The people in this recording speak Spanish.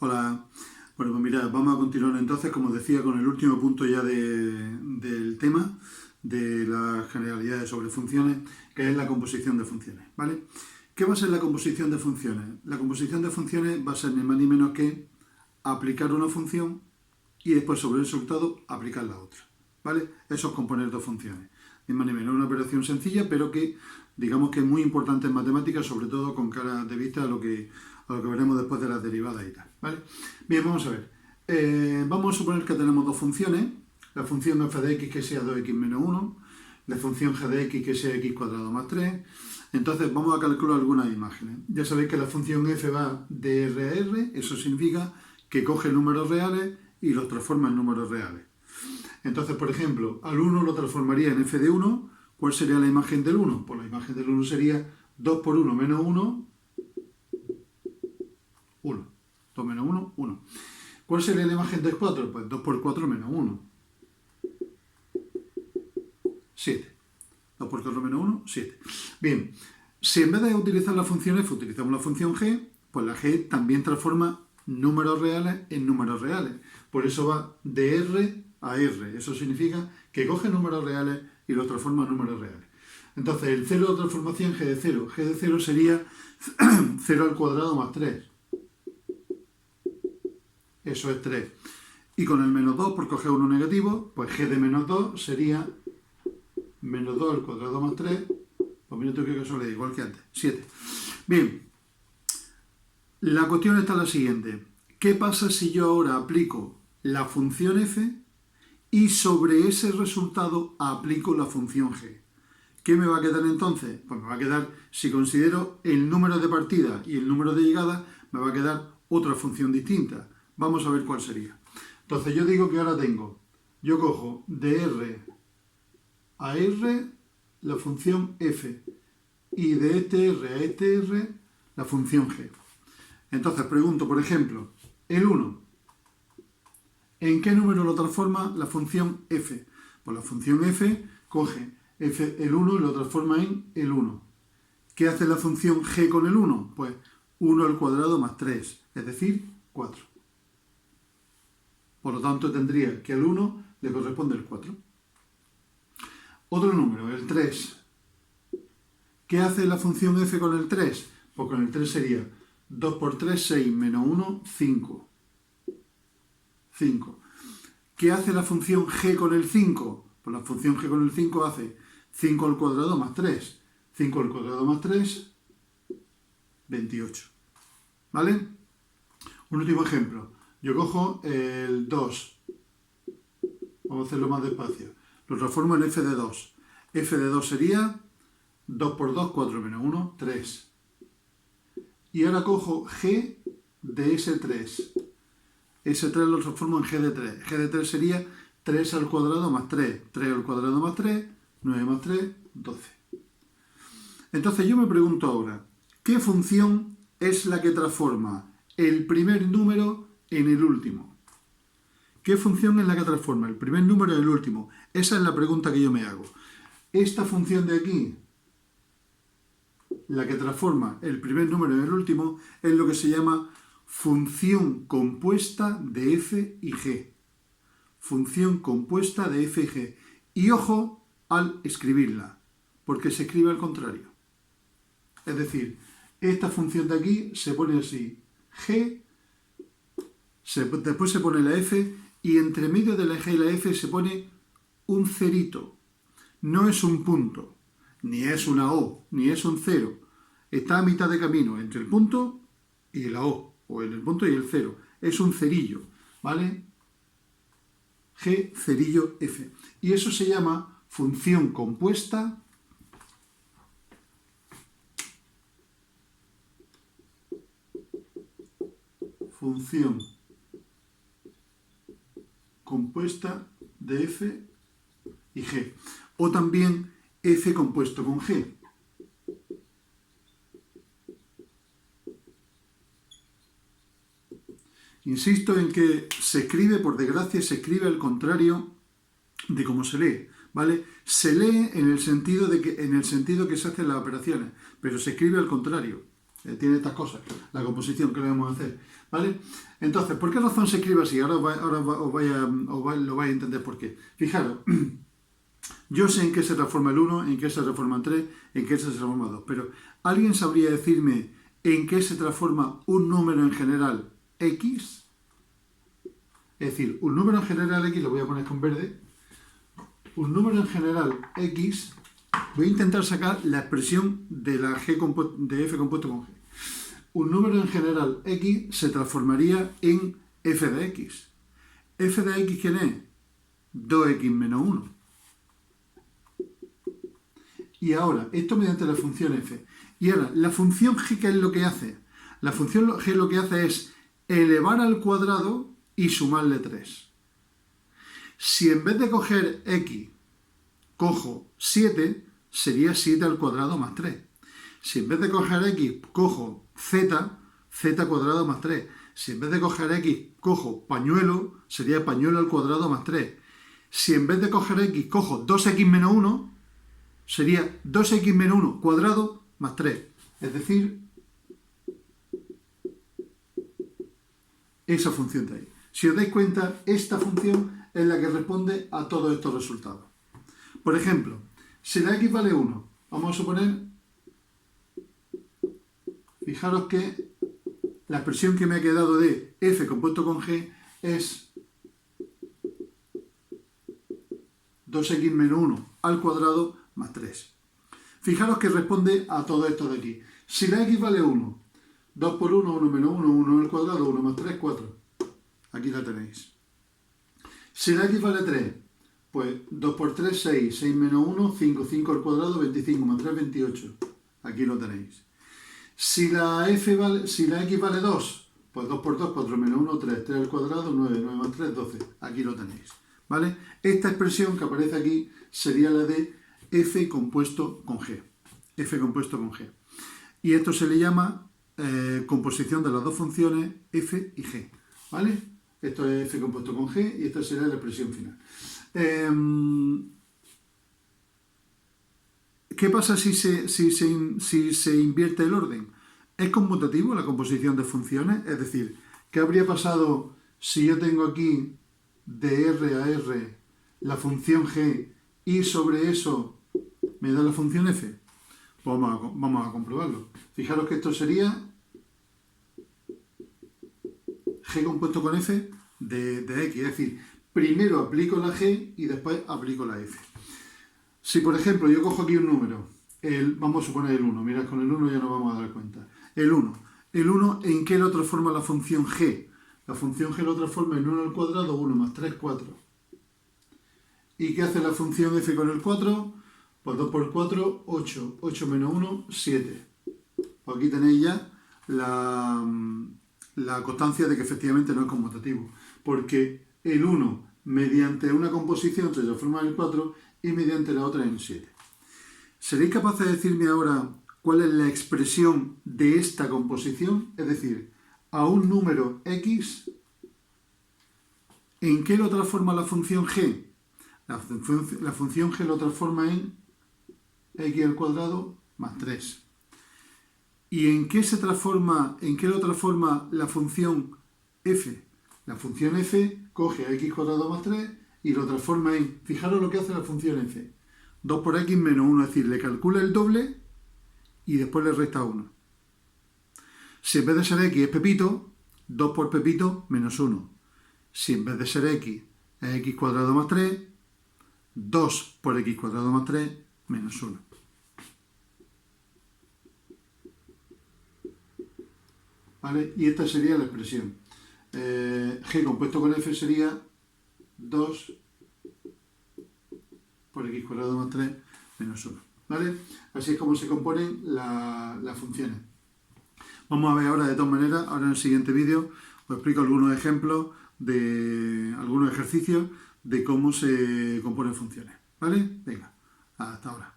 Hola, bueno pues mirad, vamos a continuar entonces, como decía, con el último punto ya del tema de las generalidades sobre funciones, que es la composición de funciones, ¿vale? ¿Qué va a ser la composición de funciones? La composición de funciones va a ser ni más ni menos que aplicar una función y después sobre el resultado aplicar la otra, ¿vale? Eso es componer dos funciones. Ni más ni menos, una operación sencilla, pero que digamos que es muy importante en matemáticas, sobre todo con cara de vista a lo que veremos después de las derivadas y tal, ¿vale? Bien, vamos a ver. Vamos a suponer que tenemos dos funciones, la función f de x que sea 2x menos 1, la función g de x que sea x cuadrado más 3. Entonces vamos a calcular algunas imágenes. Ya sabéis que la función f va de r a r, eso significa que coge números reales y los transforma en números reales. Entonces, por ejemplo, al 1 lo transformaría en f de 1. ¿Cuál sería la imagen del 1? Pues la imagen del 1 sería 2 por 1 menos 1, 1. 2 menos 1, 1. ¿Cuál sería la imagen del 4? Pues 2 por 4 menos 1. 7. 2 por 4 menos 1, 7. Bien, si en vez de utilizar la función f utilizamos la función g, pues la g también transforma números reales en números reales. Por eso va de r a r. Eso significa que coge números reales y los transforma en números reales. Entonces, el cero de transformación g de 0. G de 0 sería 0 al cuadrado más 3. Eso es 3. Y con el menos 2, por coger uno negativo, pues g de menos 2 sería menos 2 al cuadrado más 3. Pues mira tú qué casualidad, igual que antes, 7. Bien, la cuestión está la siguiente. ¿Qué pasa si yo ahora aplico la función f y sobre ese resultado aplico la función g? ¿Qué me va a quedar entonces? Pues me va a quedar, si considero el número de partida y el número de llegada, me va a quedar otra función distinta. Vamos a ver cuál sería. Entonces yo digo que ahora yo cojo de r a r la función f y de este r a este r la función g. Entonces pregunto, por ejemplo, el 1. ¿En qué número lo transforma la función f? Pues la función f coge el 1 y lo transforma en el 1. ¿Qué hace la función g con el 1? Pues 1 al cuadrado más 3, es decir, 4. Por lo tanto, tendría que al 1 le corresponde el 4. Otro número, el 3. ¿Qué hace la función f con el 3? Pues con el 3 sería 2 por 3, 6, menos 1, 5. 5. ¿Qué hace la función g con el 5? Pues la función g con el 5 hace 5 al cuadrado más 3. 5 al cuadrado más 3, 28. ¿Vale? Un último ejemplo. Yo cojo el 2. Vamos a hacerlo más despacio. Lo transformo en f de 2. F de 2 sería 2 por 2, 4 menos 1, 3. Y ahora cojo g de ese 3. Ese 3 lo transformo en g de 3. G de 3 sería 3 al cuadrado más 3. 3 al cuadrado más 3, 9 más 3, 12. Entonces yo me pregunto ahora, ¿qué función es la que transforma el primer número en el último? ¿Qué función es la que transforma el primer número en el último? Esa es la pregunta que yo me hago. Esta función de aquí, la que transforma el primer número en el último, es lo que se llama función compuesta de f y g. Función compuesta de f y g. Y ojo al escribirla, porque se escribe al contrario. Es decir, esta función de aquí se pone así, g, después se pone la f, y entre medio de la g y la f se pone un cerito. No es un punto, ni es una o, ni es un cero. Está a mitad de camino entre el punto y la o, o en el punto y el cero. Es un cerillo, ¿vale? G, cerillo, f. Y eso se llama función compuesta de f y g. O también f compuesto con g. Insisto en que se escribe, por desgracia, se escribe al contrario de cómo se lee, ¿vale? Se lee en el sentido que se hacen las operaciones, pero se escribe al contrario. tiene estas cosas, la composición que le vamos a hacer, ¿vale? Entonces, ¿por qué razón se escribe así? Ahora lo vais a entender por qué. Fijaros, yo sé en qué se transforma el 1, en qué se transforma el 3, en qué se transforma el 2, pero ¿alguien sabría decirme en qué se transforma un número en general X? Es decir, un número en general X, lo voy a poner con verde, un número en general X, voy a intentar sacar la expresión de la de f compuesto con g. Un número en general X se transformaría en f de X. ¿F de X quién es? 2x menos 1. Y ahora, esto mediante la función f. Y ahora, la función g, ¿qué es lo que hace? La función g lo que hace es elevar al cuadrado y sumarle 3. Si en vez de coger x, cojo 7, sería 7 al cuadrado más 3. Si en vez de coger x, cojo z, z cuadrado más 3. Si en vez de coger x, cojo pañuelo, sería pañuelo al cuadrado más 3. Si en vez de coger x, cojo 2x menos 1, sería 2x menos 1 cuadrado más 3. Es decir, esa función de ahí. Si os dais cuenta, esta función es la que responde a todos estos resultados. Por ejemplo, si la x vale 1, vamos a suponer, fijaros que la expresión que me ha quedado de f compuesto con g es 2x menos 1 al cuadrado más 3. Fijaros que responde a todo esto de aquí. Si la x vale 1, 2 por 1, 1 menos 1, 1 al cuadrado, 1 más 3, 4. Aquí la tenéis. Si la x vale 3, pues 2 por 3, 6, 6 menos 1, 5, 5 al cuadrado, 25 más 3, 28. Aquí lo tenéis. Si la x vale 2, pues 2 por 2, 4 menos 1, 3, 3 al cuadrado, 9, 9 más 3, 12. Aquí lo tenéis. ¿Vale? Esta expresión que aparece aquí sería la de f compuesto con g. F compuesto con g. Y esto se le llama composición de las dos funciones f y g. ¿Vale? Esto es f compuesto con g y esta será la expresión final. ¿Qué pasa si se invierte el orden? ¿Es conmutativo la composición de funciones? Es decir, ¿qué habría pasado si yo tengo aquí de r a r la función g y sobre eso me da la función f? Pues vamos a comprobarlo. Fijaros que esto sería g compuesto con f de x, es decir, primero aplico la g y después aplico la f. Si por ejemplo yo cojo aquí un número, vamos a suponer el 1, mirad, con el 1 ya nos vamos a dar cuenta. El 1, ¿en qué lo transforma la función g? La función g lo transforma en 1 al cuadrado, 1 más 3, 4. ¿Y qué hace la función f con el 4? Pues 2 por 4, 8. 8 menos 1, 7. Pues aquí tenéis ya la constancia de que efectivamente no es conmutativo. Porque el 1, mediante una composición, se transforma en el 4 y mediante la otra en 7. ¿Seréis capaces de decirme ahora cuál es la expresión de esta composición? Es decir, a un número x, ¿en qué lo transforma la función g? La función g lo transforma en x al cuadrado más 3. ¿Y en qué lo transforma la función f? La función f coge a x cuadrado más 3 y lo transforma en, fijaros lo que hace la función f, 2 por x menos 1, es decir, le calcula el doble y después le resta 1. Si en vez de ser x es Pepito, 2 por Pepito menos 1. Si en vez de ser x es x cuadrado más 3, 2 por x cuadrado más 3 menos 1. ¿Vale? Y esta sería la expresión. G compuesto con f sería 2 por x cuadrado más 3 menos 1. ¿Vale? Así es como se componen las funciones. Vamos a ver ahora de todas maneras, ahora en el siguiente vídeo os explico algunos ejemplos de algunos ejercicios de cómo se componen funciones. ¿Vale? Venga, hasta ahora.